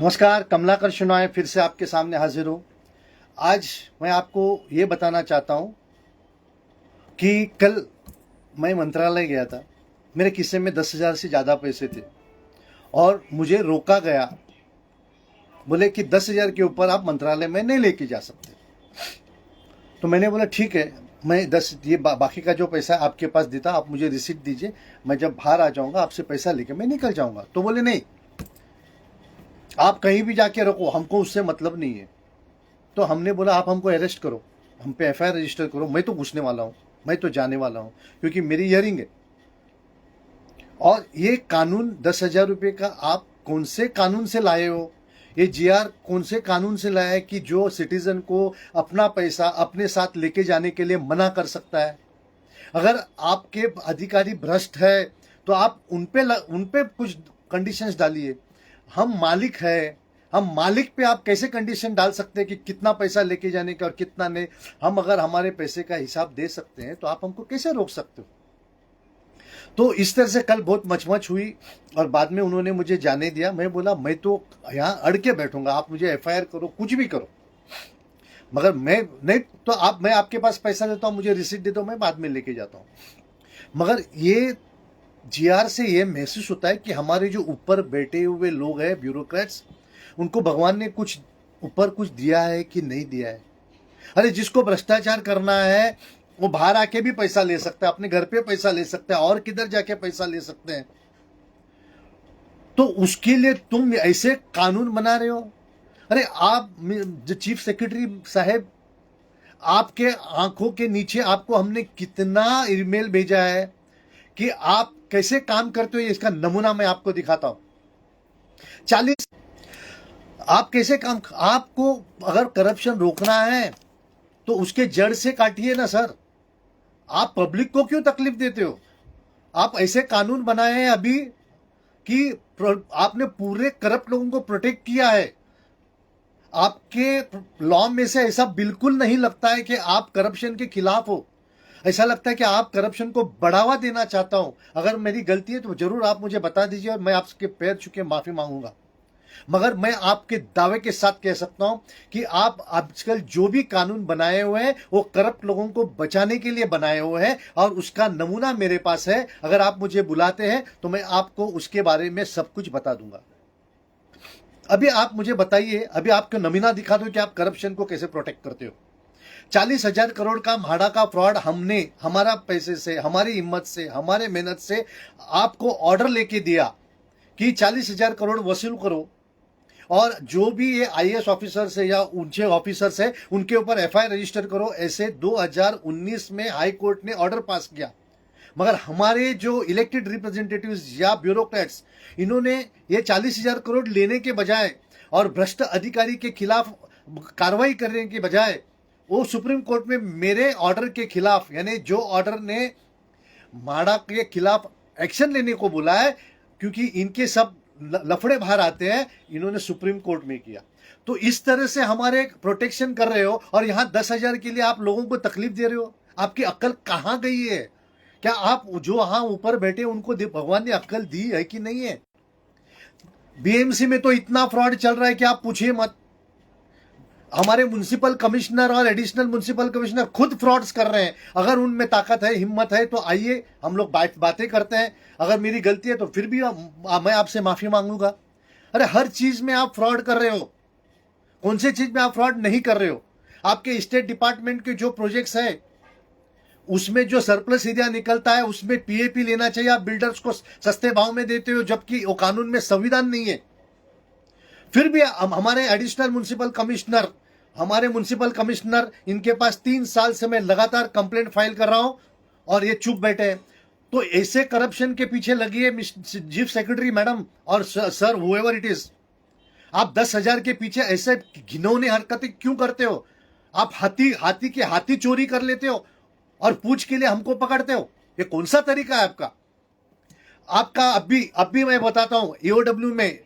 नमस्कार, कमलाकर शुनाय फिर से आपके सामने हाजिर हूँ। आज मैं आपको ये बताना चाहता हूँ कि कल मैं मंत्रालय गया था। मेरे खिस्से में 10,000 से ज़्यादा पैसे थे और मुझे रोका गया। बोले कि 10,000 के ऊपर आप मंत्रालय में नहीं लेके जा सकते। तो मैंने बोला ठीक है, मैं ये बाकी का जो पैसा आपके पास देता, आप मुझे रिसीट दीजिए, मैं जब बाहर आ जाऊँगा आपसे पैसा लेके मैं निकल जाऊँगा। तो बोले नहीं, आप कहीं भी जाके रखो, हमको उससे मतलब नहीं है। तो हमने बोला आप हमको अरेस्ट करो, हम पे एफआईआर रजिस्टर करो, मैं तो घुसने वाला हूँ, मैं तो जाने वाला हूँ, क्योंकि मेरी हियरिंग है। और ये कानून 10,000 रुपये का आप कौन से कानून से लाए हो? ये जीआर कौन से कानून से लाया है कि जो सिटीजन को अपना पैसा अपने साथ लेके जाने के लिए मना कर सकता है? अगर आपके अधिकारी भ्रष्ट है तो आप उन पे कुछ कंडीशंस डालिए। हम मालिक है, हम मालिक पे आप कैसे कंडीशन डाल सकते हैं कि कितना पैसा लेके जाने का और कितना नहीं? हम अगर हमारे पैसे का हिसाब दे सकते हैं तो आप हमको कैसे रोक सकते हो? तो इस तरह से कल बहुत मचमच हुई और बाद में उन्होंने मुझे जाने दिया। मैं बोला मैं तो यहाँ अड़ के बैठूंगा, आप मुझे एफआईआर करो, कुछ भी करो, मगर मैं नहीं तो मैं आपके पास पैसा देता हूँ, मुझे रिसीट दे दो, मैं बाद में लेके जाता हूँ। मगर ये जीआर से ये महसूस होता है कि हमारे जो ऊपर बैठे हुए लोग हैं, ब्यूरोक्रेट्स, उनको भगवान ने कुछ ऊपर कुछ दिया है कि नहीं दिया है। अरे जिसको भ्रष्टाचार करना है वो बाहर आके भी पैसा ले सकता है, अपने घर पे पैसा ले सकता है, और किधर जाके पैसा ले सकते हैं। तो उसके लिए तुम ऐसे कानून बना रहे हो? अरे आप जो चीफ सेक्रेटरी साहब, आपके आंखों के नीचे आपको हमने कितना ईमेल भेजा है कि आप कैसे काम करते हो, इसका नमूना मैं आपको दिखाता हूं। 40 आप कैसे काम, आपको अगर करप्शन रोकना है तो उसके जड़ से काटिए ना सर। आप पब्लिक को क्यों तकलीफ देते हो? आप ऐसे कानून बनाए हैं अभी कि आपने पूरे करप्ट लोगों को प्रोटेक्ट किया है। आपके लॉ में से ऐसा बिल्कुल नहीं लगता है कि आप करप्शन के खिलाफ हो। ऐसा लगता है कि आप करप्शन को बढ़ावा देना चाहता हो। अगर मेरी गलती है तो जरूर आप मुझे बता दीजिए और मैं आपके पैर छू के माफी मांगूंगा। मगर मैं आपके दावे के साथ कह सकता हूं कि आप आजकल जो भी कानून बनाए हुए हैं वो करप्ट लोगों को बचाने के लिए बनाए हुए हैं, और उसका नमूना मेरे पास है। अगर आप मुझे बुलाते हैं तो मैं आपको उसके बारे में सब कुछ बता दूंगा। अभी आप मुझे बताइए, अभी आपको नमूना दिखा दो कि आप करप्शन को कैसे प्रोटेक्ट करते हो। 40,000 करोड़ का म्हाडा का फ्रॉड हमने हमारा पैसे से, हमारी हिम्मत से, हमारे मेहनत से आपको ऑर्डर लेके दिया कि 40,000 करोड़ वसूल करो, और जो भी ये आईएएस ऑफिसर्स है या ऊंचे ऑफिसर्स है उनके ऊपर एफआईआर रजिस्टर करो। ऐसे 2019 में हाई कोर्ट ने ऑर्डर पास किया। मगर हमारे जो इलेक्टेड रिप्रेजेंटेटिव्स या ब्यूरोक्रेट्स, इन्होंने ये 40,000 करोड़ लेने के बजाय और भ्रष्ट अधिकारी के खिलाफ कार्रवाई करने के बजाय वो सुप्रीम कोर्ट में मेरे ऑर्डर के खिलाफ, यानी जो ऑर्डर ने माड़ा के खिलाफ एक्शन लेने को बोला है, क्योंकि इनके सब लफड़े बाहर आते हैं, इन्होंने सुप्रीम कोर्ट में किया। तो इस तरह से हमारे प्रोटेक्शन कर रहे हो और यहां 10,000 के लिए आप लोगों को तकलीफ दे रहे हो। आपकी अक्ल कहां गई है? क्या आप जो वहां ऊपर बैठे उनको भगवान ने अक्ल दी है कि नहीं है? बीएमसी में तो इतना फ्रॉड चल रहा है कि आप पूछिए मत। हमारे म्युनिसिपल कमिश्नर और एडिशनल म्युनिसिपल कमिश्नर खुद फ्रॉड्स कर रहे हैं। अगर उनमें ताकत है, हिम्मत है, तो आइए हम लोग बातें करते हैं। अगर मेरी गलती है तो फिर भी मैं आपसे माफी मांगूंगा। अरे हर चीज में आप फ्रॉड कर रहे हो, कौन सी चीज में आप फ्रॉड नहीं कर रहे हो? आपके स्टेट डिपार्टमेंट के जो प्रोजेक्ट्स है उसमें जो सरप्लस एरिया निकलता है उसमें पीएपी लेना चाहिए, आप बिल्डर्स को सस्ते भाव में देते हो, जबकि वो कानून में संविधान नहीं है। फिर भी हमारे एडिशनल म्युनिसिपल कमिश्नर इनके पास 3 साल से मैं लगातार कंप्लेंट फाइल कर रहा हूं और ये चुप बैठे हैं। तो ऐसे करप्शन के पीछे लगी है चीफ सेक्रेटरी मैडम और सर हुएवर इट इज। आप 10,000 के पीछे ऐसे घिनौने हरकतें क्यों करते हो? आप हाथी चोरी कर लेते हो और पूछ के लिए हमको पकड़ते हो। ये कौन सा तरीका है आपका? अभी मैं बताता हूं, ईओडब्ल्यू में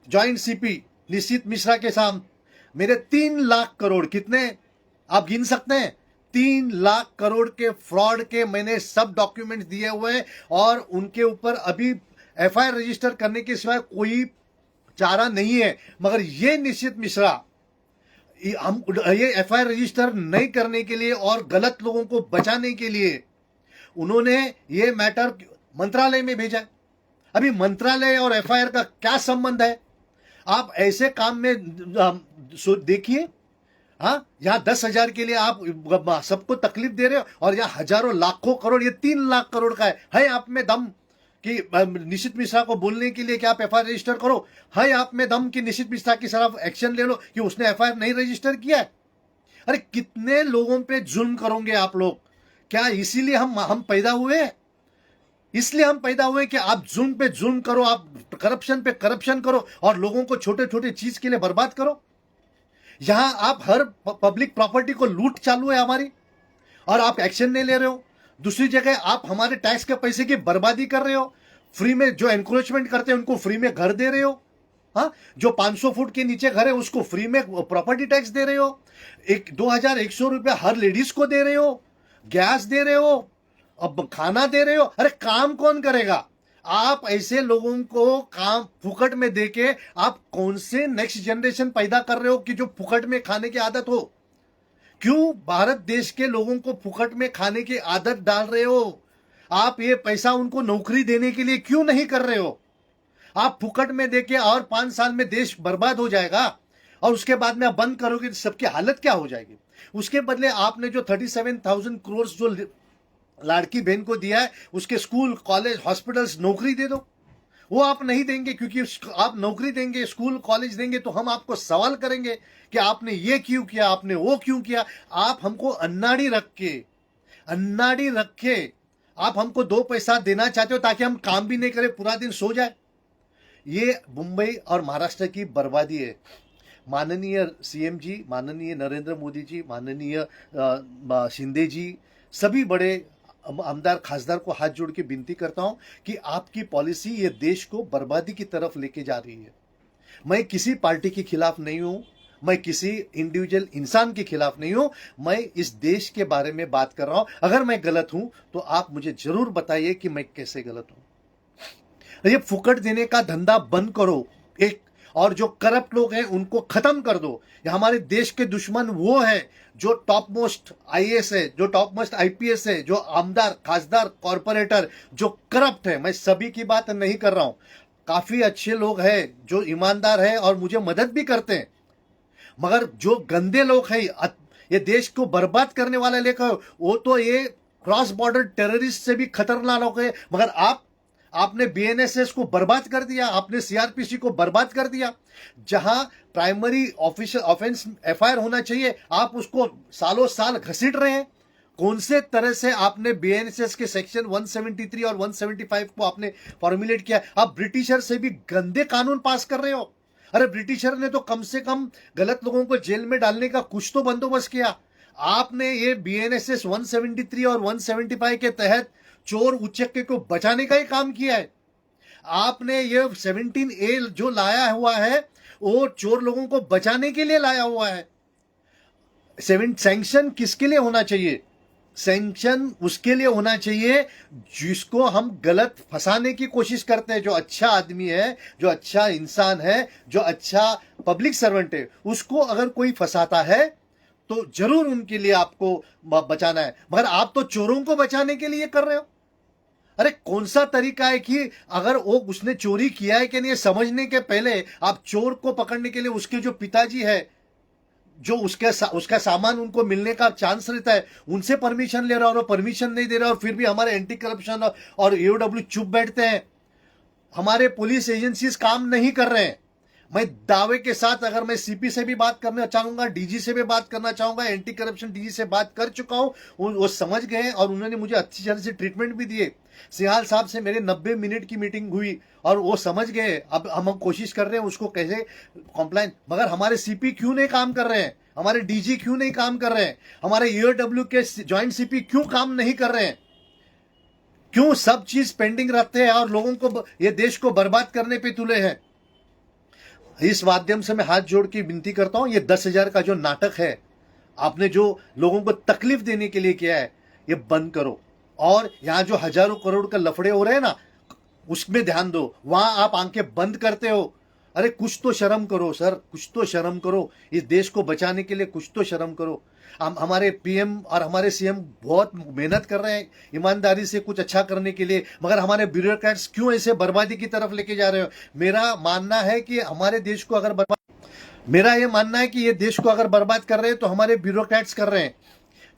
ज्वाइंट सीपी निशित मिश्रा के सामने मेरे 3 लाख करोड़, कितने आप गिन सकते हैं? 3 लाख करोड़ के फ्रॉड के मैंने सब डॉक्यूमेंट्स दिए हुए हैं और उनके ऊपर अभी एफआईआर रजिस्टर करने के सिवाय कोई चारा नहीं है, मगर ये निशित मिश्रा ये एफआईआर रजिस्टर नहीं करने के लिए और गलत लोगों को बचाने के लिए उन्होंने ये मैटर मंत्रालय में भेजा। अभी मंत्रालय और एफआईआर का क्या संबंध है? आप ऐसे काम में देखिए, हाँ, यहां 10,000 के लिए आप सबको तकलीफ दे रहे हो और यहाँ हजारों लाखों करोड़, ये 3 लाख करोड़ का है आप में दम कि निशित मिश्रा को बोलने के लिए कि आप एफआईआर रजिस्टर करो? है आप में दम कि निशित मिश्रा की तरफ एक्शन ले लो कि उसने एफआईआर नहीं रजिस्टर किया है? अरे कितने लोगों पे जुल्म करोगे आप लोग? क्या इसीलिए हम पैदा हुए? इसलिए हम पैदा हुए कि आप जुल्म पे जुल्म करो, आप करप्शन पे करप्शन करो और लोगों को छोटे छोटे चीज के लिए बर्बाद करो। यहां आप हर पब्लिक प्रॉपर्टी को लूट चालू है हमारी और आप एक्शन नहीं ले रहे हो। दूसरी जगह आप हमारे टैक्स के पैसे की बर्बादी कर रहे हो। फ्री में जो एनक्रोचमेंट करते हैं उनको फ्री में घर दे रहे हो। हाँ, जो 500 फुट के नीचे घर है उसको फ्री में प्रॉपर्टी टैक्स दे रहे हो। 2,100 रुपया हर लेडीज को दे रहे हो, गैस दे रहे हो, अब खाना दे रहे हो। अरे काम कौन करेगा? आप ऐसे लोगों को काम फुकट में देके आप कौन से नेक्स्ट जनरेशन पैदा कर रहे हो कि जो फुकट में खाने की आदत हो? क्यों भारत देश के लोगों को फुकट में खाने की आदत डाल रहे हो? आप ये पैसा उनको नौकरी देने के लिए क्यों नहीं कर रहे हो? आप फुकट में देके और 5 साल में देश बर्बाद हो जाएगा और उसके बाद में आप बंद करोगे तो सबकी हालत क्या हो जाएगी? उसके बदले आपने जो 37,000 करोड़ जो लाड़की बहन को दिया है उसके स्कूल, कॉलेज, हॉस्पिटल्स, नौकरी दे दो। वो आप नहीं देंगे क्योंकि आप नौकरी देंगे, स्कूल, कॉलेज देंगे तो हम आपको सवाल करेंगे कि आपने ये क्यों किया, आपने वो क्यों किया। आप हमको अन्नाड़ी रख के आप हमको 2 पैसा देना चाहते हो ताकि हम काम भी नहीं करें, पूरा दिन सो जाए। ये मुंबई और महाराष्ट्र की बर्बादी है। माननीय सीएम जी, माननीय नरेंद्र मोदी जी, माननीय शिंदे जी, सभी बड़े आमदार खासदार को हाथ जोड़ के विनती करता हूं कि आपकी पॉलिसी ये देश को बर्बादी की तरफ लेके जा रही है। मैं किसी पार्टी के खिलाफ नहीं हूं, मैं किसी इंडिविजुअल इंसान के खिलाफ नहीं हूं, मैं इस देश के बारे में बात कर रहा हूं। अगर मैं गलत हूं तो आप मुझे जरूर बताइए कि मैं कैसे गलत हूं। ये फुकट देने का धंधा बंद करो एक, और जो करप्ट लोग हैं उनको खत्म कर दो। हमारे देश के दुश्मन वो है जो टॉप मोस्ट आईएएस है, जो टॉप मोस्ट आईपीएस है, जो आमदार, खासदार, कॉर्पोरेटर जो करप्ट है। मैं सभी की बात नहीं कर रहा हूं, काफी अच्छे लोग हैं जो ईमानदार है और मुझे मदद भी करते हैं, मगर जो गंदे लोग हैं, ये देश को बर्बाद करने वाले लेकर, वो तो ये क्रॉस बॉर्डर टेररिस्ट से भी खतरनाक लोग हैं। मगर आपने बीएनएसएस को बर्बाद कर दिया, आपने सीआरपीसी को बर्बाद कर दिया। जहां प्राइमरी ऑफिशियल ऑफेंस एफआईआर होना चाहिए आप उसको सालों साल घसीट रहे हैं। कौन से तरह से आपने बीएनएसएस के सेक्शन 173 और 175 को आपने फॉर्मुलेट किया? आप ब्रिटिशर से भी गंदे कानून पास कर रहे हो। अरे ब्रिटिशर ने तो कम से कम गलत लोगों को जेल में डालने का कुछ तो बंदोबस्त किया। आपने ये बीएनएसएस 173 और 175 के तहत चोर उचक्के को बचाने का ही काम किया है। आपने ये 17A जो लाया हुआ है वो चोर लोगों को बचाने के लिए लाया हुआ है। सैंक्शन किसके लिए होना चाहिए? सैंक्शन उसके लिए होना चाहिए जिसको हम गलत फंसाने की कोशिश करते हैं, जो अच्छा आदमी है, जो अच्छा इंसान है, जो अच्छा पब्लिक सर्वेंट है, उसको अगर कोई फंसाता है तो जरूर उनके लिए आपको बचाना है। मगर आप तो चोरों को बचाने के लिए कर रहे हो। अरे कौन सा तरीका है कि अगर वो उसने चोरी किया है कि नहीं समझने के पहले आप चोर को पकड़ने के लिए उसके जो पिताजी है, जो उसका सामान उनको मिलने का चांस रहता है, उनसे परमिशन ले रहा और वो परमिशन नहीं दे रहा, और फिर भी हमारे एंटी करप्शन और ईओडब्ल्यू चुप बैठते हैं। हमारे पुलिस एजेंसीज काम नहीं कर रहे हैं। मैं दावे के साथ, अगर मैं सीपी से भी बात करना चाहूंगा, डीजी से भी बात करना चाहूंगा, एंटी करप्शन डीजी से बात कर चुका हूं, वो समझ गए और उन्होंने मुझे अच्छी तरह से ट्रीटमेंट भी दिए। सिहाल साहब से मेरे 90 मिनट की मीटिंग हुई और वो समझ गए। अब हम कोशिश कर रहे हैं उसको कैसे कॉम्प्लाइन। मगर हमारे सीपी क्यों नहीं काम कर रहे हैं? हमारे डीजी क्यों नहीं काम कर रहे हैं? हमारे ईओडब्ल्यू के ज्वाइंट सीपी क्यों काम नहीं कर रहे हैं? क्यों सब चीज पेंडिंग रखते हैं और लोगों को, ये देश को बर्बाद करने पे तुले हैं? इस माध्यम से मैं हाथ जोड़ के विनती करता हूं, ये 10,000 का जो नाटक है, आपने जो लोगों को तकलीफ देने के लिए किया है, ये बंद करो। और यहां जो हजारों करोड़ का लफड़े हो रहे हैं ना, उसमें ध्यान दो। वहां आप आंखें बंद करते हो, अरे कुछ तो शर्म करो सर, कुछ तो शर्म करो। इस देश को बचाने के लिए कुछ तो शर्म करो। हम हमारे पीएम और हमारे सीएम बहुत मेहनत कर रहे हैं ईमानदारी से कुछ अच्छा करने के लिए, मगर हमारे ब्यूरोक्रेट्स क्यों ऐसे बर्बादी की तरफ लेके जा रहे हो? मेरा मानना है कि हमारे देश को अगर मेरा ये मानना है कि ये देश को अगर बर्बाद कर रहे हैं तो हमारे ब्यूरोक्रेट्स कर रहे हैं,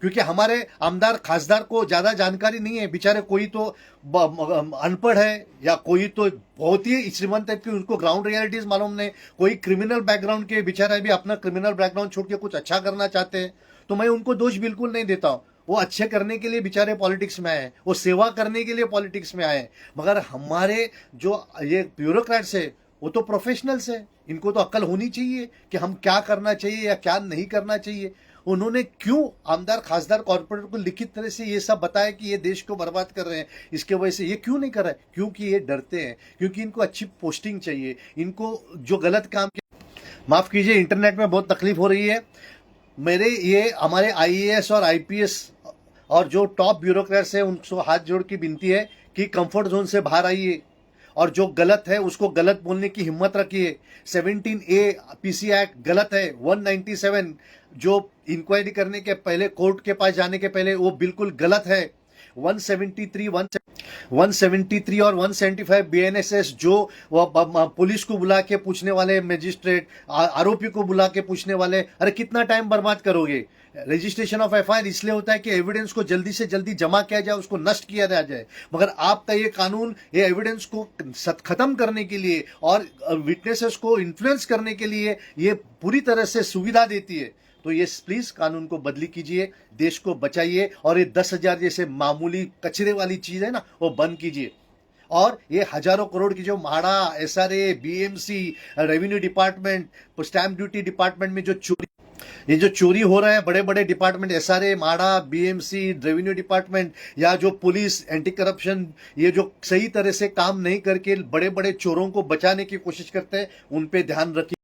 क्योंकि हमारे आमदार खासदार को ज्यादा जानकारी नहीं है। बेचारे कोई तो अनपढ़ है या कोई तो बहुत ही श्रीमंत है कि उनको ग्राउंड रियलिटीज मालूम नहीं, कोई क्रिमिनल बैकग्राउंड के बेचारे भी अपना क्रिमिनल बैकग्राउंड छोड़ के कुछ अच्छा करना चाहते हैं। तो मैं उनको दोष बिल्कुल नहीं देता हूं, वो अच्छे करने के लिए बेचारे पॉलिटिक्स में आए हैं, वो सेवा करने के लिए पॉलिटिक्स में आए हैं। मगर हमारे जो ये ब्यूरोक्रेट्स है वो तो प्रोफेशनल्स है, इनको तो अक्ल होनी चाहिए कि हम क्या करना चाहिए या क्या नहीं करना चाहिए। उन्होंने क्यों आमदार खासदार कॉर्पोरेट को लिखित तरह से ये सब बताया कि ये देश को बर्बाद कर रहे हैं, इसके वजह से ये क्यों नहीं कर रहे? क्योंकि ये डरते हैं, क्योंकि इनको अच्छी पोस्टिंग चाहिए। इनको जो गलत काम माफ कीजिए, इंटरनेट में बहुत तकलीफ हो रही है मेरे। ये हमारे आईएएस और आईपीएस और जो टॉप ब्यूरोक्रेट्स है उनको हाथ जोड़ की विनती है कि कंफर्ट जोन से बाहर आइए और जो गलत है उसको गलत बोलने की हिम्मत रखिए। 17A पीसी एक्ट गलत है। 197 जो इंक्वायरी करने के पहले कोर्ट के पास जाने के पहले वो बिल्कुल गलत है। 173 और 175 बीएनएसएस जो पुलिस को बुला के पूछने वाले, मजिस्ट्रेट आरोपी को बुला के पूछने वाले, अरे कितना टाइम बर्बाद करोगे? रजिस्ट्रेशन ऑफ एफआईआर इसलिए होता है कि एविडेंस को जल्दी से जल्दी जमा किया जाए, उसको नष्ट किया जाए। मगर आपका ये कानून ये एविडेंस को खत्म करने के लिए और विटनेसेस को इन्फ्लुएंस करने के लिए ये पूरी तरह से सुविधा देती है। तो ये प्लीज कानून को बदली कीजिए, देश को बचाइए और ये 10,000 जैसे मामूली कचरे वाली चीज है ना वो बंद कीजिए। और ये हजारों करोड़ की जो MHADA, SRA, BMC, revenue department, stamp duty department में ये जो चोरी हो रहा है, बड़े बड़े department SRA, MHADA, BMC, revenue department या जो पुलिस, एंटी करप्शन, ये जो सही तरह से काम नहीं करके बड़े बड़े चोरों को बचाने की कोशिश करते हैं, उन पे ध्यान रखिए।